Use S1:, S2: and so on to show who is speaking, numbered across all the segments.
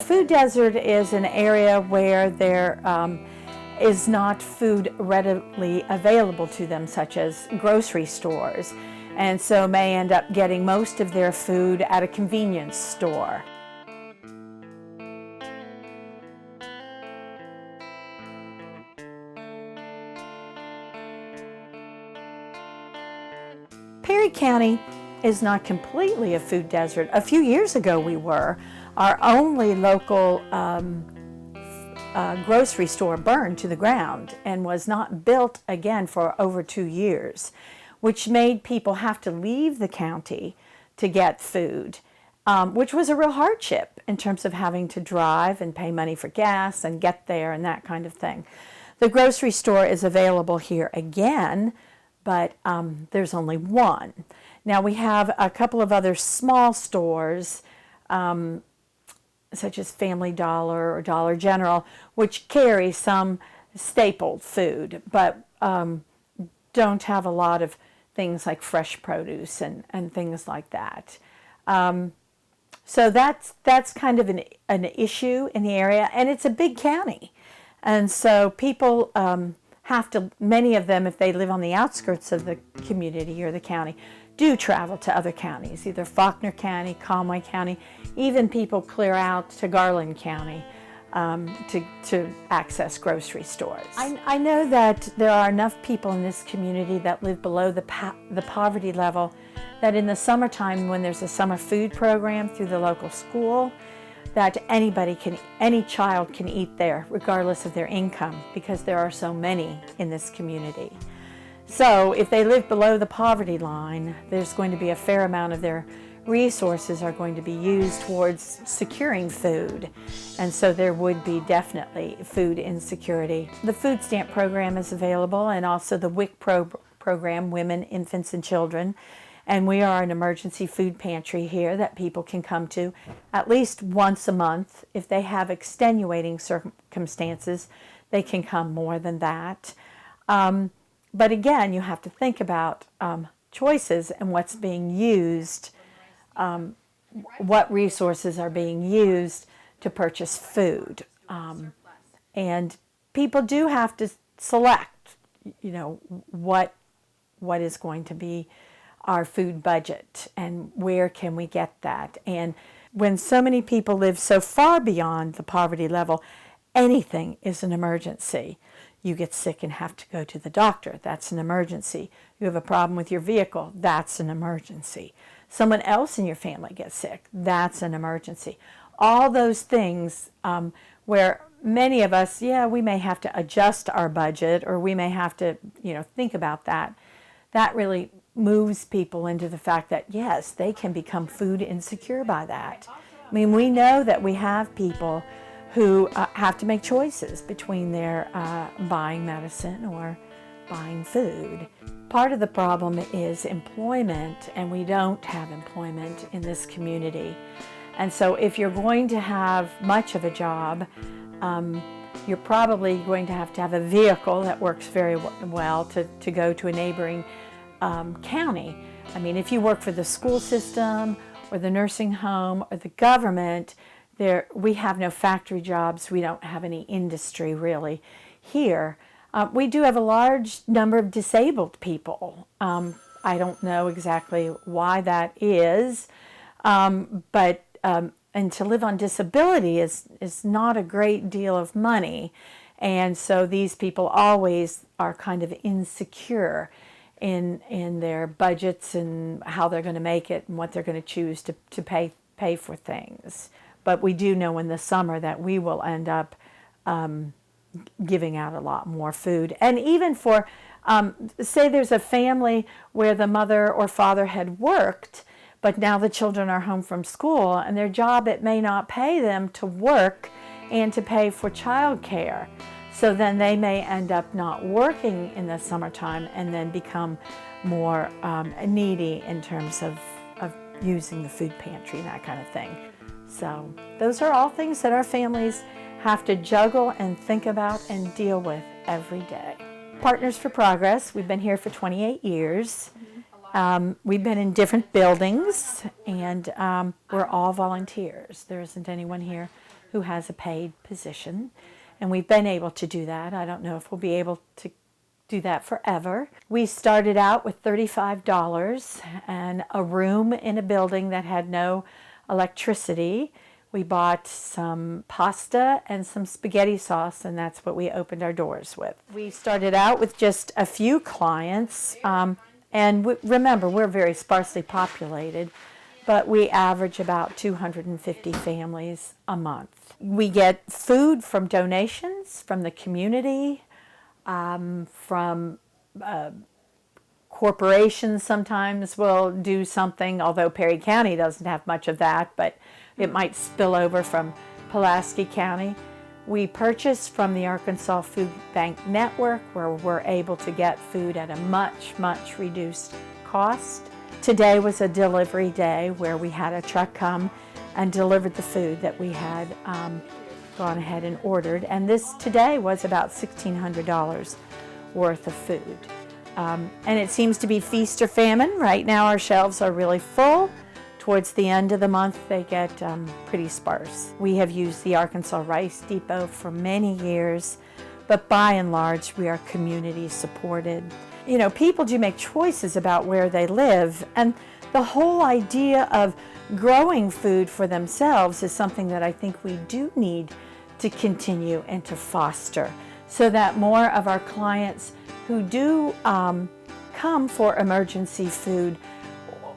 S1: Food desert is an area where there is not food readily available to them, such as grocery stores, and so may end up getting most of their food at a convenience store. Perry County is not completely a food desert. A few years ago we were. Our only local grocery store burned to the ground and was not built again for over 2 years, which made people have to leave the county to get food, which was a real hardship in terms of having to drive and pay money for gas and get there and that kind of thing. The grocery store is available here again, but there's only one. Now we have a couple of other small stores, such as Family Dollar or Dollar General, which carry some staple food, but don't have a lot of things like fresh produce and things like that. So that's kind of an issue in the area, and it's a big county. And so people have to, many of them, if they live on the outskirts of the community or the county, do travel to other counties, either Faulkner County, Conway County, even people clear out to Garland County to access grocery stores. I know that there are enough people in this community that live below the poverty level that in the summertime, when there's a summer food program through the local school, that any child can eat there regardless of their income, because there are so many in this community. So if they live below the poverty line, there's going to be a fair amount of their resources are going to be used towards securing food. And so there would be definitely food insecurity. The food stamp program is available, and also the WIC program, Women, Infants, and Children. And we are an emergency food pantry here that people can come to at least once a month. If they have extenuating circumstances, they can come more than that. But again, you have to think about choices and what's being used, what resources are being used to purchase food. And people do have to select, what is going to be our food budget and where can we get that. And when so many people live so far beyond the poverty level, anything is an emergency. You get sick and have to go to the doctor, that's an emergency. You have a problem with your vehicle, that's an emergency. Someone else in your family gets sick, that's an emergency. All those things where many of us, we may have to adjust our budget, or we may have to, think about that. That really moves people into the fact that, yes, they can become food insecure by that. I mean, we know that we have people who have to make choices between their buying medicine or buying food. Part of the problem is employment, and we don't have employment in this community. And so if you're going to have much of a job, you're probably going to have a vehicle that works very well to go to a neighboring county. I mean, if you work for the school system or the nursing home or the government, we have no factory jobs. We don't have any industry really here. We do have a large number of disabled people. I don't know exactly why that is, but and to live on disability is not a great deal of money. And so these people always are kind of insecure in their budgets and how they're going to make it and what they're going to choose to pay for things. But we do know in the summer that we will end up giving out a lot more food. And even for, say there's a family where the mother or father had worked, but now the children are home from school, and their job, it may not pay them to work and to pay for child care. So then they may end up not working in the summertime and then become more needy in terms of using the food pantry and that kind of thing. So those are all things that our families have to juggle and think about and deal with every day. Partners for Progress, we've been here for 28 years. We've been in different buildings, and we're all volunteers. There isn't anyone here who has a paid position. And we've been able to do that. I don't know if we'll be able to do that forever. We started out with $35 and a room in a building that had no electricity. We bought some pasta and some spaghetti sauce, and that's what we opened our doors with. We started out with just a few clients, and remember, we're very sparsely populated, but we average about 250 families a month. We get food from donations from the community, from corporations sometimes will do something, although Perry County doesn't have much of that, but it might spill over from Pulaski County. We purchase from the Arkansas Food Bank Network, where we're able to get food at a much, much reduced cost. Today was a delivery day where we had a truck come and delivered the food that we had gone ahead and ordered. And this today was about $1,600 worth of food. And it seems to be feast or famine. Right now our shelves are really full. Towards the end of the month, they get pretty sparse. We have used the Arkansas Rice Depot for many years, but by and large, we are community supported. You know, people do make choices about where they live, and the whole idea of growing food for themselves is something that I think we do need to continue and to foster, so that more of our clients who do come for emergency food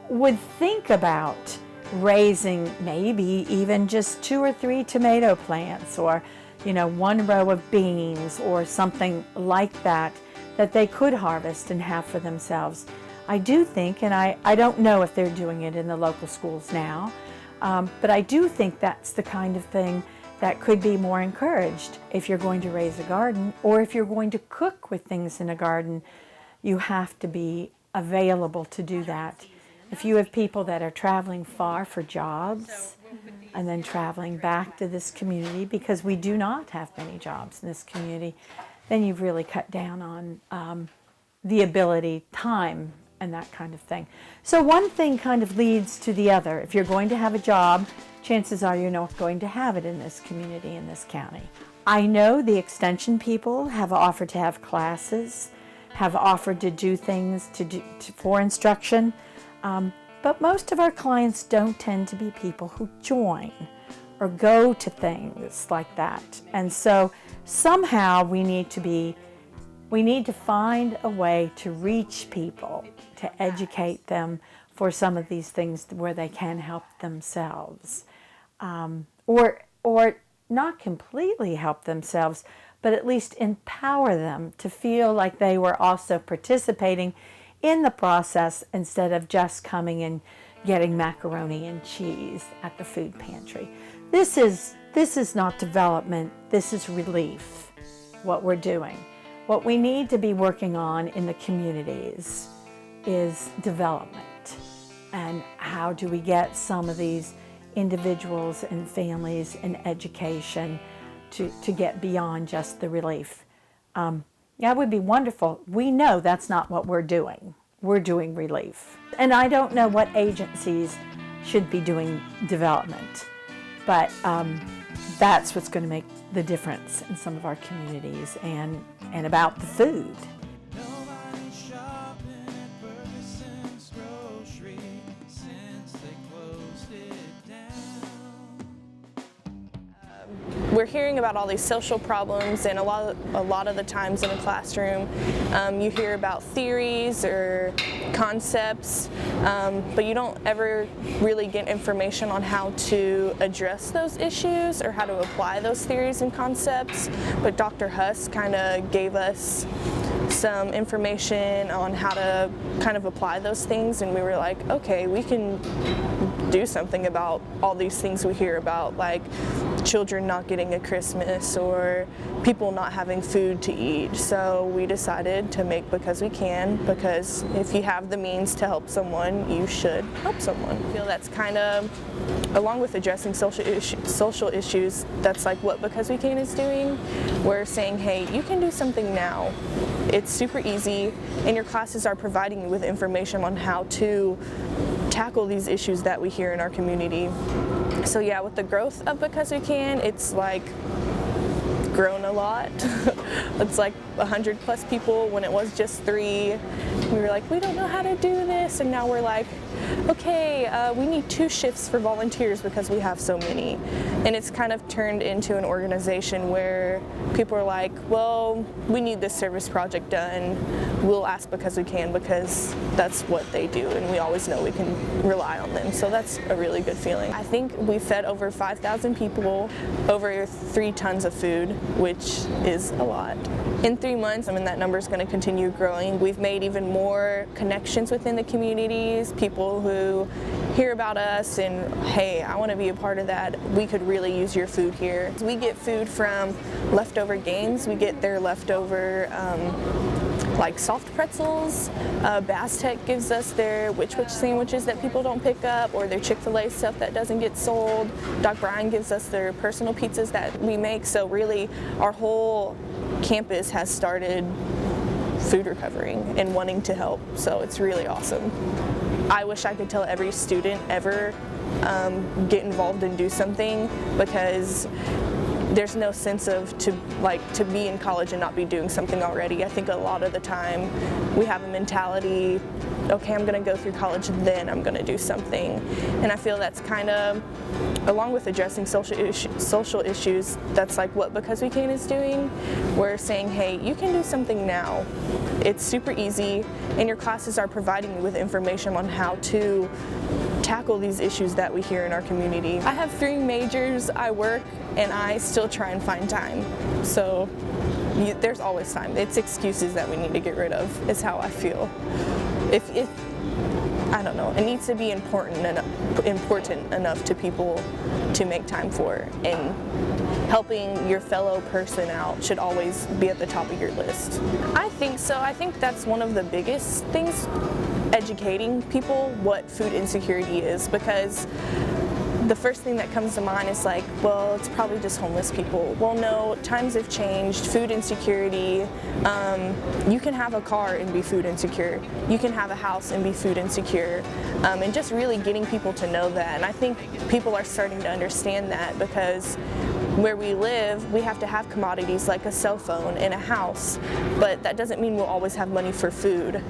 S1: would think about raising maybe even just 2 or 3 tomato plants, or 1 row of beans or something like that they could harvest and have for themselves. I do think, and I don't know if they're doing it in the local schools now, but I do think that's the kind of thing that could be more encouraged. If you're going to raise a garden, or if you're going to cook with things in a garden, you have to be available to do that. If you have people that are traveling far for jobs and then traveling back to this community, because we do not have many jobs in this community, then you've really cut down on the ability, time, and that kind of thing. So one thing kind of leads to the other. If you're going to have a job, chances are you're not going to have it in this community, in this county. I know the extension people have offered to have classes, have offered to do things for instruction. But most of our clients don't tend to be people who join or go to things like that. And so somehow we need to find a way to reach people, to educate them for some of these things where they can help themselves. Or not completely help themselves, but at least empower them to feel like they were also participating in the process, instead of just coming and getting macaroni and cheese at the food pantry. This is not development, this is relief, what we're doing. What we need to be working on in the communities is development. And how do we get some of these individuals and families in education to get beyond just the relief? That would be wonderful. We know that's not what we're doing. We're doing relief. And I don't know what agencies should be doing development, but that's what's going to make the difference in some of our communities and about the food.
S2: Nobody's shopping at Ferguson's Grocery since they closed it down.
S3: We're hearing about all these social problems, and a lot of the times in a classroom you hear about theories or concepts, but you don't ever really get information on how to address those issues or how to apply those theories and concepts. But Dr. Huss kind of gave us some information on how to kind of apply those things, and we were like, okay, we can do something about all these things we hear about, like children not getting a Christmas or people not having food to eat. So we decided to make Because We Can, because if you have the means to help someone, you should help someone. I feel that's kind of, along with addressing social issues, that's like what Because We Can is doing. We're saying, hey, you can do something now. It's super easy, and your classes are providing you with information on how to tackle these issues that we hear in our community. So yeah, with the growth of Because We Can, it's like grown a lot. It's like 100 plus people when it was just 3. We were like, we don't know how to do this, and now we're like, okay, we need 2 shifts for volunteers because we have so many. And it's kind of turned into an organization where people are like, well, we need this service project done. We'll ask Because We Can because that's what they do, and we always know we can rely on them. So that's a really good feeling. I think we fed over 5,000 people, over 3 tons of food, which is a lot. In 3 months, I mean, that number is going to continue growing. We've made even more connections within the communities, people who hear about us and, hey, I want to be a part of that. We could really use your food here. We get food from leftover games. We get their leftover like soft pretzels. Bass Tech gives us their Witch sandwiches that people don't pick up, or their Chick-fil-A stuff that doesn't get sold. Doc Bryan gives us their personal pizzas that we make. So really, our whole campus has started food recovering and wanting to help. So it's really awesome. I wish I could tell every student ever, get involved and do something, because there's no sense of to be in college and not be doing something already. I think a lot of the time we have a mentality, okay, I'm going to go through college, then I'm going to do something. And I feel that's kind of, along with addressing social issues, that's like what Because We Can is doing. We're saying, hey, you can do something now. It's super easy, and your classes are providing you with information on how to tackle these issues that we hear in our community. I have 3 majors, I work, and I still try and find time. So there's always time. It's excuses that we need to get rid of, is how I feel. If I don't know, it needs to be important enough to people to make time for, and helping your fellow person out should always be at the top of your list. I think so. I think that's one of the biggest things, educating people what food insecurity is, because the first thing that comes to mind is like, well, it's probably just homeless people. Well, no, times have changed. Food insecurity, you can have a car and be food insecure. You can have a house and be food insecure. And just really getting people to know that. And I think people are starting to understand that, because where we live, we have to have commodities like a cell phone and a house, but that doesn't mean we'll always have money for food.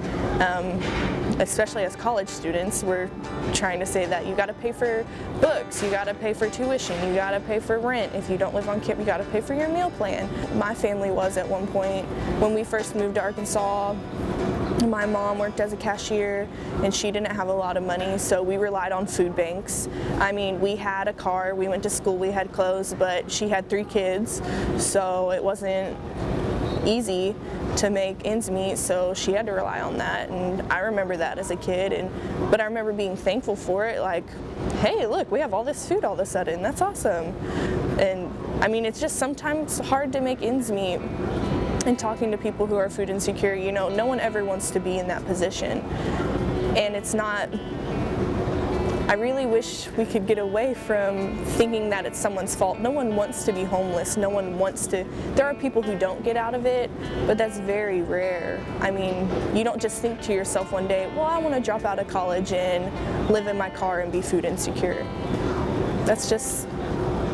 S3: Especially as college students, we're trying to say that you got to pay for books, you got to pay for tuition, you got to pay for rent. If you don't live on campus, you got to pay for your meal plan. My family was at one point, when we first moved to Arkansas, my mom worked as a cashier and she didn't have a lot of money, so we relied on food banks. I mean, we had a car, we went to school, we had clothes, but she had 3 kids, so it wasn't easy to make ends meet, so she had to rely on that. And I remember that as a kid, but I remember being thankful for it, like, hey, look, we have all this food all of a sudden, that's awesome. And I mean, it's just sometimes hard to make ends meet. And talking to people who are food insecure, you know, no one ever wants to be in that position. And it's not, I really wish we could get away from thinking that it's someone's fault. No one wants to be homeless. No one wants to. There are people who don't get out of it, but that's very rare. I mean, you don't just think to yourself one day, well, I want to drop out of college and live in my car and be food insecure. That's just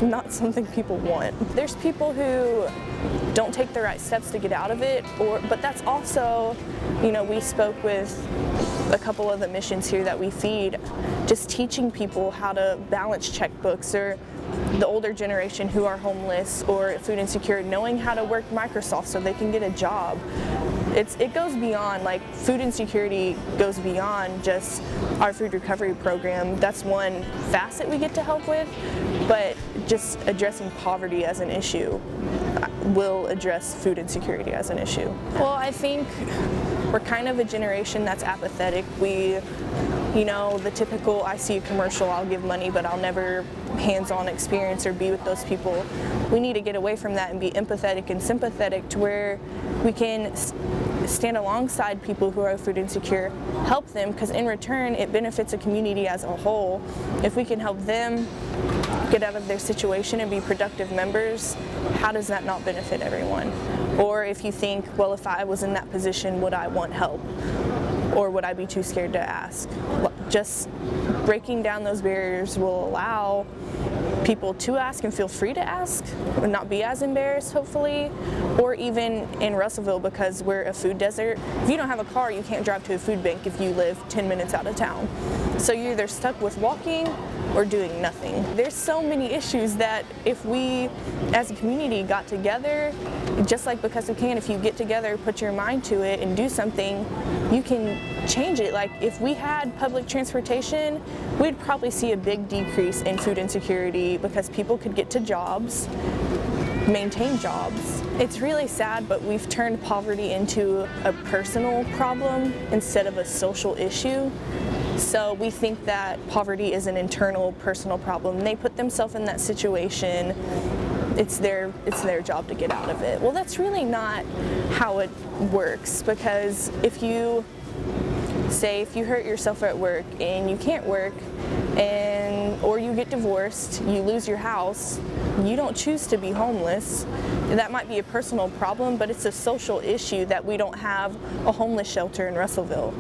S3: not something people want. There's people who don't take the right steps to get out of it, but that's also, you know, we spoke with a couple of the missions here that we feed, just teaching people how to balance checkbooks, or the older generation who are homeless or food insecure, knowing how to work Microsoft so they can get a job. It goes beyond, like, food insecurity goes beyond just our food recovery program. That's one facet we get to help with, but just addressing poverty as an issue will address food insecurity as an issue. Well, I think we're kind of a generation that's apathetic. We, you know, the typical, I see a commercial, I'll give money, but I'll never hands-on experience or be with those people. We need to get away from that and be empathetic and sympathetic to where we can stand alongside people who are food insecure, help them, because in return it benefits a community as a whole. If we can help them get out of their situation and be productive members, how does that not benefit everyone? Or if you think, well, if I was in that position, would I want help? Or would I be too scared to ask? Just breaking down those barriers will allow people to ask and feel free to ask and not be as embarrassed, hopefully. Or even in Russellville, because we're a food desert, if you don't have a car, you can't drive to a food bank if you live 10 minutes out of town. So you're either stuck with walking or doing nothing. There's so many issues that if we as a community got together, just like Because We Can, if you get together, put your mind to it and do something, you can change it. Like if we had public transportation, we'd probably see a big decrease in food insecurity because people could get to jobs, maintain jobs. It's really sad, but we've turned poverty into a personal problem instead of a social issue. So we think that poverty is an internal personal problem. They put themselves in that situation. It's their job to get out of it. Well, that's really not how it works, because if you hurt yourself at work and you can't work, or you get divorced, you lose your house, you don't choose to be homeless. That might be a personal problem, but it's a social issue that we don't have a homeless shelter in Russellville.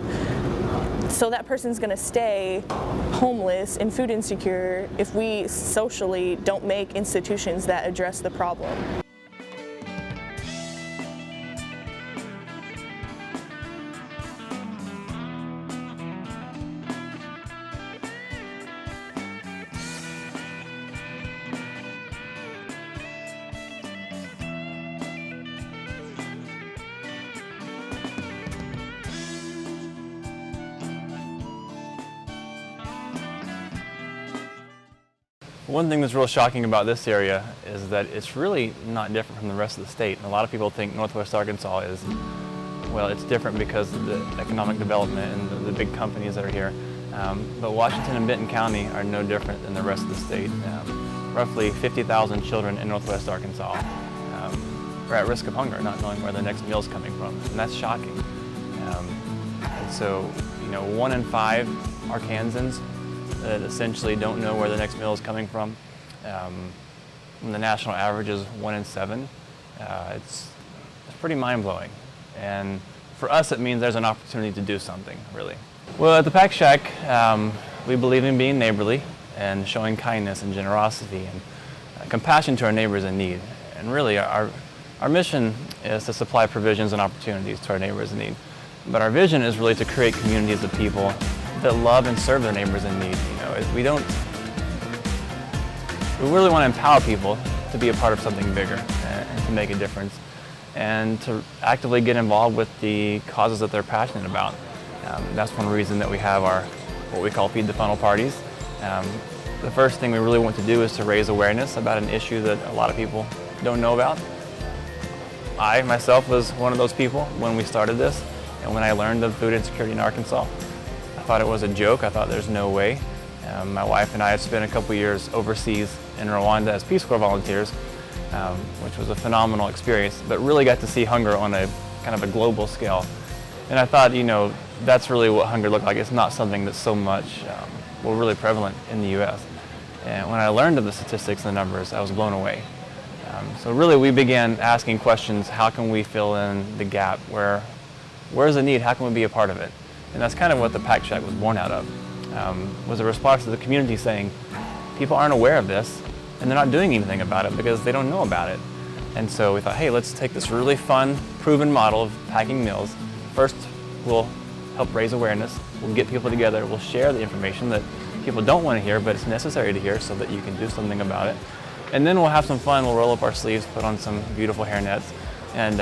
S3: So that person's going to stay homeless and food insecure if we socially don't make institutions that address the problem.
S4: One thing that's real shocking about this area is that it's really not different from the rest of the state. And a lot of people think Northwest Arkansas is, well, it's different because of the economic development and the big companies that are here. But Washington and Benton County are no different than the rest of the state. Roughly 50,000 children in Northwest Arkansas are at risk of hunger, not knowing where their next meal is coming from. And that's shocking. And so, 1 in 5 Arkansans that essentially don't know where the next meal is coming from. When the national average is 1 in 7, it's pretty mind-blowing. And for us, it means there's an opportunity to do something, really. Well, at the Pack Shack, we believe in being neighborly and showing kindness and generosity and compassion to our neighbors in need. And really, our mission is to supply provisions and opportunities to our neighbors in need. But our vision is really to create communities of people that love and serve their neighbors in need. We really want to empower people to be a part of something bigger and to make a difference and to actively get involved with the causes that they're passionate about. That's one reason that we have our what we call Feed the Funnel parties. The first thing we really want to do is to raise awareness about an issue that a lot of people don't know about. I myself was one of those people when we started this, and when I learned of food insecurity in Arkansas, I thought it was a joke. I thought there's no way. My wife and I had spent a couple years overseas in Rwanda as Peace Corps volunteers, which was a phenomenal experience, but really got to see hunger on a kind of a global scale. And I thought, that's really what hunger looked like. It's not something that's so much, really prevalent in the U.S. And when I learned of the statistics and the numbers, I was blown away. So really we began asking questions, how can we fill in the gap? Where's the need? How can we be a part of it? And that's kind of what the Pack Shack was born out of. Was a response to the community saying, people aren't aware of this and they're not doing anything about it because they don't know about it. And so we thought, hey, let's take this really fun, proven model of packing meals. First, we'll help raise awareness. We'll get people together. We'll share the information that people don't want to hear, but it's necessary to hear so that you can do something about it. And then we'll have some fun. We'll roll up our sleeves, put on some beautiful hairnets, and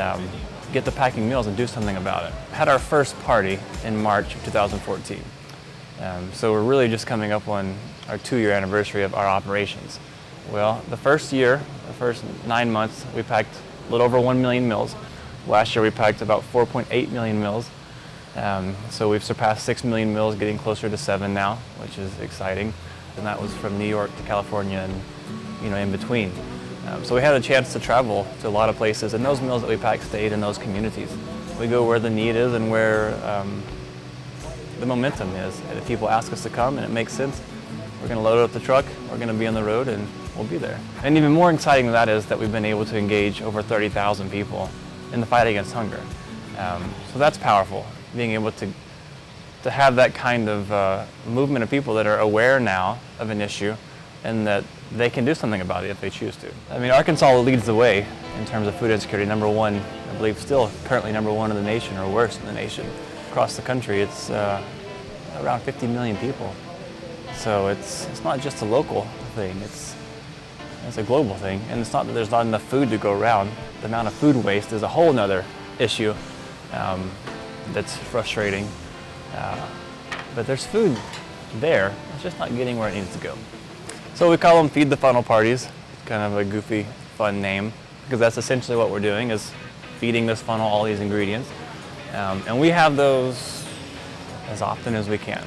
S4: get to packing meals and do something about it. Had our first party in March of 2014. So we're really just coming up on our 2-year anniversary of our operations. Well, the first 9 months, we packed a little over 1 million meals. Last year we packed about 4.8 million meals. So we've surpassed 6 million meals, getting closer to 7 now, which is exciting. And that was from New York to California and in between. So we had a chance to travel to a lot of places, and those meals that we packed stayed in those communities. We go where the need is and where the momentum is. And if people ask us to come and it makes sense, we're going to load up the truck, we're going to be on the road, and we'll be there. And even more exciting than that is that we've been able to engage over 30,000 people in the fight against hunger. So that's powerful, being able to have that kind of movement of people that are aware now of an issue and that they can do something about it if they choose to. I mean, Arkansas leads the way in terms of food insecurity. Number one, I believe still currently number one in the nation, or worse in the nation. Across the country, it's around 50 million people. So it's not just a local thing, it's a global thing. And it's not that there's not enough food to go around. The amount of food waste is a whole nother issue that's frustrating. But there's food there, it's just not getting where it needs to go. So we call them Feed the Funnel parties. Kind of a goofy, fun name, because that's essentially what we're doing, is feeding this funnel all these ingredients. And we have those as often as we can.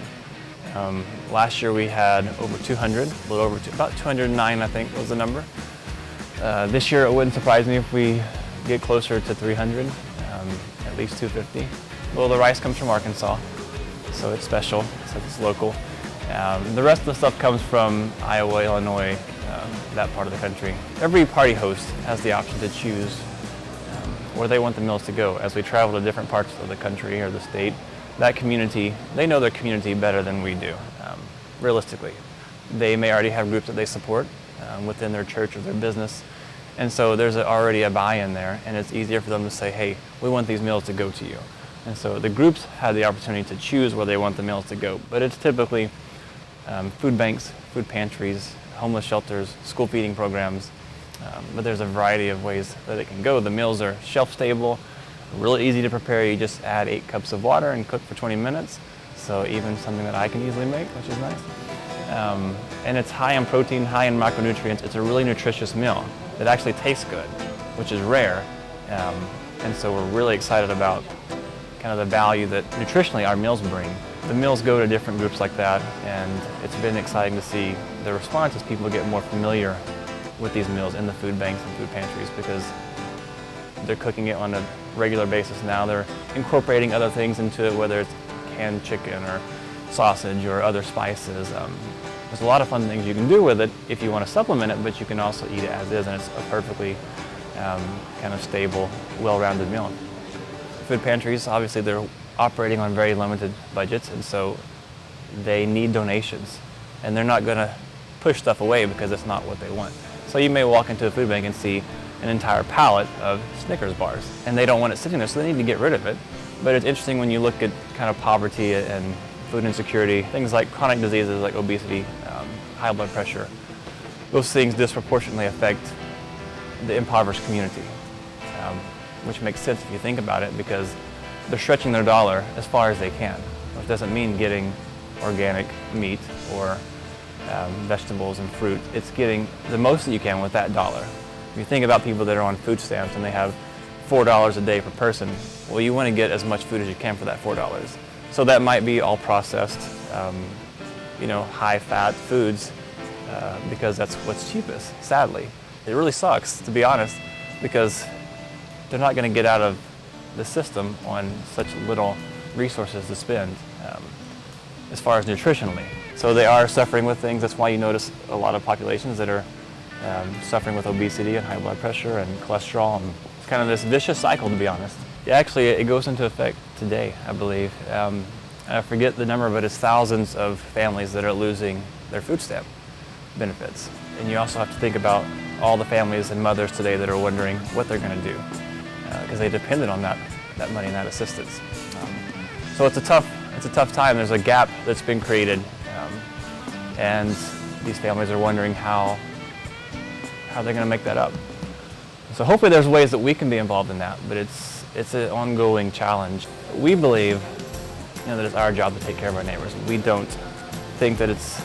S4: Last year we had over 200, a little over about 209 I think was the number. This year it wouldn't surprise me if we get closer to 300, at least 250. Well, the rice comes from Arkansas, so it's special, so it's local. The rest of the stuff comes from Iowa, Illinois, that part of the country. Every party host has the option to choose where they want the meals to go. As we travel to different parts of the country or the state, that community, they know their community better than we do, realistically. They may already have groups that they support within their church or their business, and so there's already a buy-in there, and it's easier for them to say, hey, we want these meals to go to you. And so the groups have the opportunity to choose where they want the meals to go, but it's typically food banks, food pantries, homeless shelters, school feeding programs, but there's a variety of ways that it can go. The meals are shelf-stable, really easy to prepare. You just add 8 cups of water and cook for 20 minutes, so even something that I can easily make, which is nice. And it's high in protein, high in micronutrients. It's a really nutritious meal. It actually tastes good, which is rare, and so we're really excited about kind of the value that nutritionally our meals bring. The meals go to different groups like that, and it's been exciting to see the response as people get more familiar with these meals in the food banks and food pantries, because they're cooking it on a regular basis now. They're incorporating other things into it, whether it's canned chicken or sausage or other spices. There's a lot of fun things you can do with it if you want to supplement it, but you can also eat it as is, and it's a perfectly kind of stable, well-rounded meal. Food pantries, obviously they're operating on very limited budgets, and so they need donations, and they're not going to push stuff away because it's not what they want. So you may walk into a food bank and see an entire pallet of Snickers bars, and they don't want it sitting there, so they need to get rid of it. But it's interesting when you look at kind of poverty and food insecurity, things like chronic diseases like obesity, high blood pressure, those things disproportionately affect the impoverished community, which makes sense if you think about it, because they're stretching their dollar as far as they can, which doesn't mean getting organic meat or vegetables and fruit. It's getting the most that you can with that dollar. If you think about people that are on food stamps and they have $4 a day per person, well, you want to get as much food as you can for that $4. So that might be all processed, high-fat foods, because that's what's cheapest, sadly. It really sucks, to be honest, because they're not going to get out of the system on such little resources to spend as far as nutritionally. So they are suffering with things. That's why you notice a lot of populations that are suffering with obesity and high blood pressure and cholesterol. And it's kind of this vicious cycle, to be honest. Yeah, actually, it goes into effect today, I believe. I forget the number, but it's thousands of families that are losing their food stamp benefits. And you also have to think about all the families and mothers today that are wondering what they're going to do, because they depended on that money and that assistance. So it's a tough time. There's a gap that's been created, and these families are wondering how they're going to make that up. So hopefully there's ways that we can be involved in that, but it's an ongoing challenge. We believe that it's our job to take care of our neighbors. We don't think that it's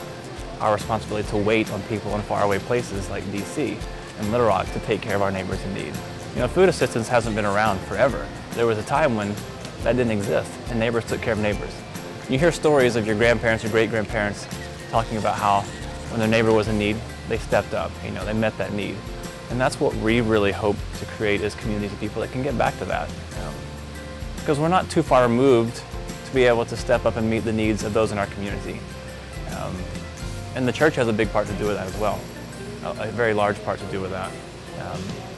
S4: our responsibility to wait on people in faraway places like DC and Little Rock to take care of our neighbors in need. Food assistance hasn't been around forever. There was a time when that didn't exist, and neighbors took care of neighbors. You hear stories of your grandparents or great-grandparents talking about how when their neighbor was in need, they stepped up, they met that need. And that's what we really hope to create as communities of people that can get back to that. Because we're not too far removed to be able to step up and meet the needs of those in our community. And the church has a big part to do with that as well, a very large part to do with that.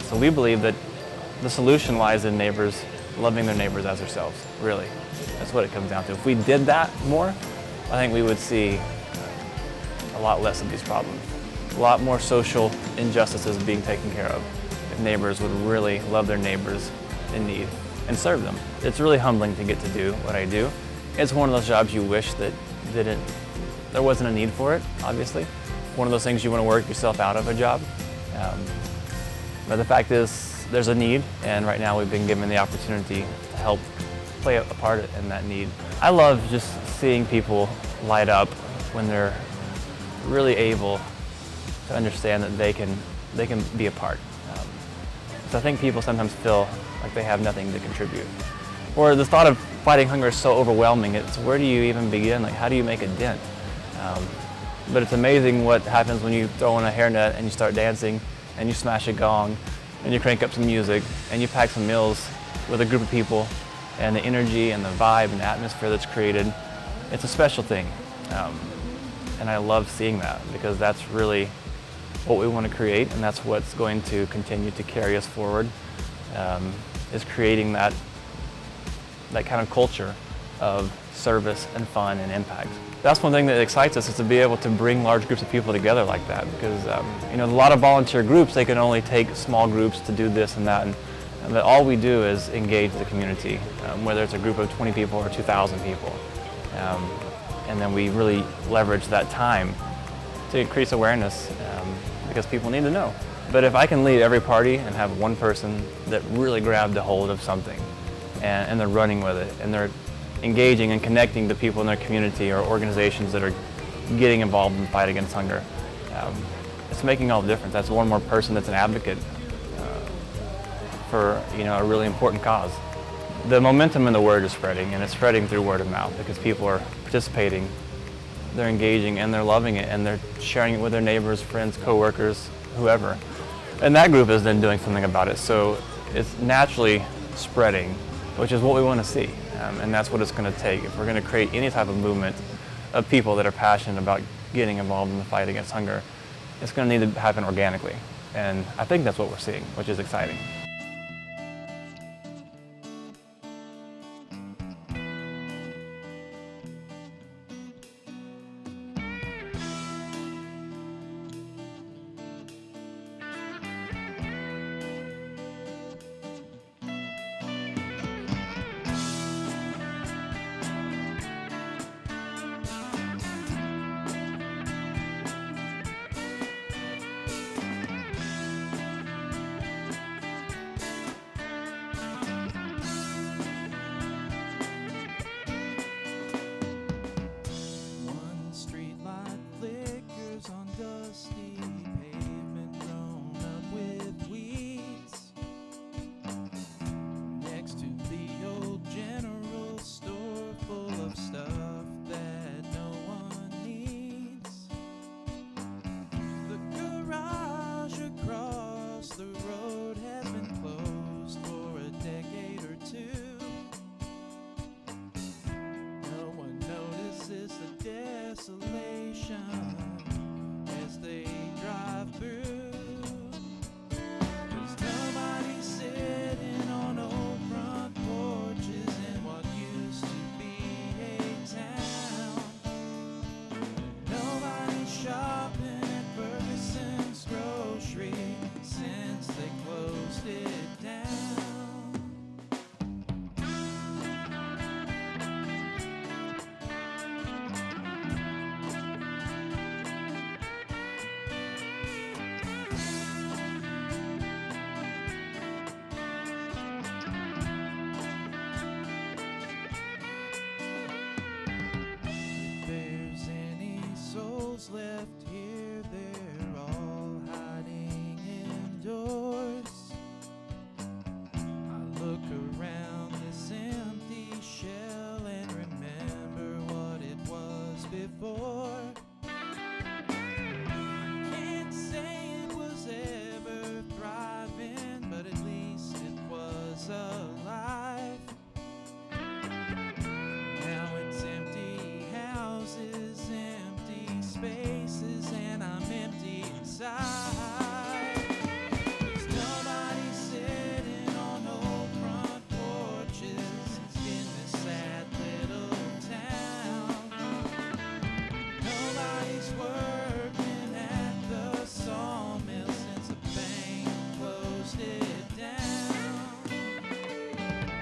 S4: So we believe that the solution lies in neighbors loving their neighbors as themselves, really. That's what it comes down to. If we did that more, I think we would see a lot less of these problems. a lot more social injustices being taken care of if neighbors would really love their neighbors in need and serve them. It's really humbling to get to do what I do. It's one of those jobs you wish that there wasn't a need for it, obviously. One of those things you want to work yourself out of a job. But the fact is, there's a need, and right now we've been given the opportunity to help play a part in that need. I love just seeing people light up when they're really able to understand that they can be a part. So I think people sometimes feel like they have nothing to contribute. Or the thought of fighting hunger is so overwhelming, it's where do you even begin? Like, how do you make a dent? But it's amazing what happens when you throw in a hairnet and you start dancing and you smash a gong and you crank up some music and you pack some meals with a group of people, and the energy and the vibe and the atmosphere that's created. It's a special thing. And I love seeing that, because that's really what we want to create, and that's what's going to continue to carry us forward, is creating that kind of culture of service and fun and impact. That's one thing that excites us, is to be able to bring large groups of people together like that, because a lot of volunteer groups, they can only take small groups to do this and that, but all we do is engage the community, whether it's a group of 20 people or 2,000 people. And then we really leverage that time to increase awareness, because people need to know. But if I can lead every party and have one person that really grabbed a hold of something and they're running with it and they're engaging and connecting to people in their community or organizations that are getting involved in the fight against hunger, it's making all the difference. That's one more person that's an advocate for a really important cause. The momentum in the word is spreading, and it's spreading through word of mouth, because people are participating, they're engaging, and they're loving it, and they're sharing it with their neighbors, friends, coworkers, whoever. And that group is then doing something about it. So it's naturally spreading, which is what we want to see. And that's what it's going to take. If we're going to create any type of movement of people that are passionate about getting involved in the fight against hunger, it's going to need to happen organically. And I think that's what we're seeing, which is exciting.